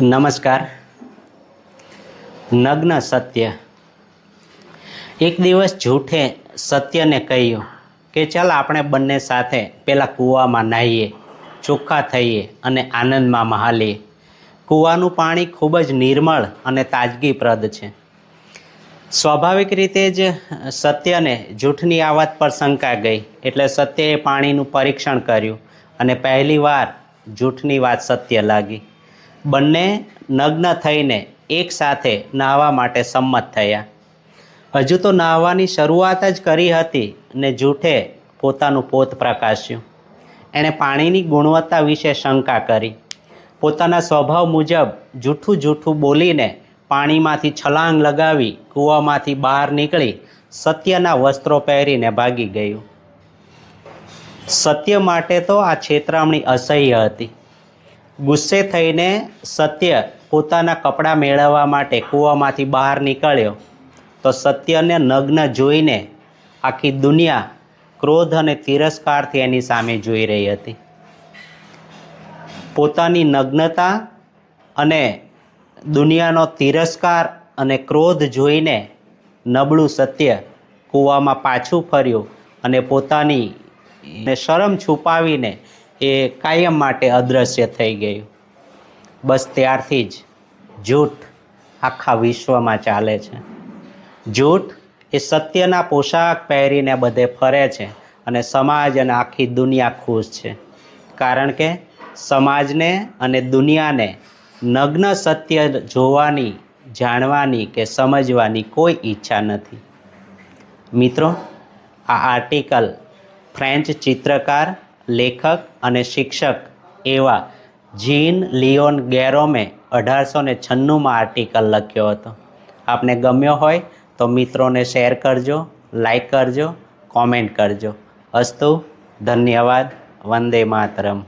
નમસ્કાર. નગ્ન સત્ય. એક દિવસ જૂઠે સત્યને કહ્યું કે ચાલ આપણે બંને સાથે પેલા કૂવામાં નાહીએ, ચોખ્ખા થઈએ અને આનંદમાં મહાલીએ. કૂવાનું પાણી ખૂબ જ નિર્મળ અને તાજગીપ્રદ છે. સ્વાભાવિક રીતે જ સત્યને જૂઠની આ વાત પર શંકા ગઈ, એટલે સત્યએ પાણીનું પરીક્ષણ કર્યું અને પહેલીવાર જૂઠની વાત સત્ય લાગી. બંને નગ્ન થઈને એક સાથે નહાવા માટે સંમત થયા. હજુ તો નહાવાની શરૂઆત જ કરી હતી ને જૂઠે પોતાનું પોત પ્રકાશ્યું. એણે પાણીની ગુણવત્તા વિશે શંકા કરી. પોતાના સ્વભાવ મુજબ જૂઠું બોલીને પાણીમાંથી છલાંગ લગાવી કૂવામાંથી બહાર નીકળી સત્યના વસ્ત્રો પહેરીને ભાગી ગયું. સત્ય માટે તો આ છેતરામણી અસહ્ય હતી. ગુસ્સે થઈને સત્ય પોતાના કપડાં મેળવવા માટે કૂવામાંથી બહાર નીકળ્યો તો સત્યને નગ્ન જોઈને આખી દુનિયા ક્રોધ અને તિરસ્કારથી એની સામે જોઈ રહી હતી. પોતાની નગ્નતા અને દુનિયાનો તિરસ્કાર અને ક્રોધ જોઈને નબળું સત્ય કૂવામાં પાછું ફર્યું અને પોતાની શરમ છુપાવીને એ કાયમ માટે અદૃશ્ય થઈ ગયું. બસ ત્યારથી જ જૂઠ આખા વિશ્વમાં ચાલે છે. જૂઠ એ સત્યના પોશાક પહેરીને બધે ફરે છે અને સમાજ અને આખી દુનિયા ખુશ છે, કારણ કે સમાજને અને દુનિયાને નગ્ન સત્ય જોવાની, જાણવાની કે સમજવાની કોઈ ઈચ્છા નથી. મિત્રો, આ આર્ટિકલ ફ્રેન્ચ ચિત્રકાર, લેખક અને શિક્ષક એવા જીન લિયોન ગેરોમે 1896માં આર્ટિકલ લખ્યો હતો. આપને ગમ્યો હોય તો મિત્રોને શેર કરજો, લાઈક કરજો, કોમેન્ટ કરજો. અસ્તુ, ધન્યવાદ. વંદે માતરમ.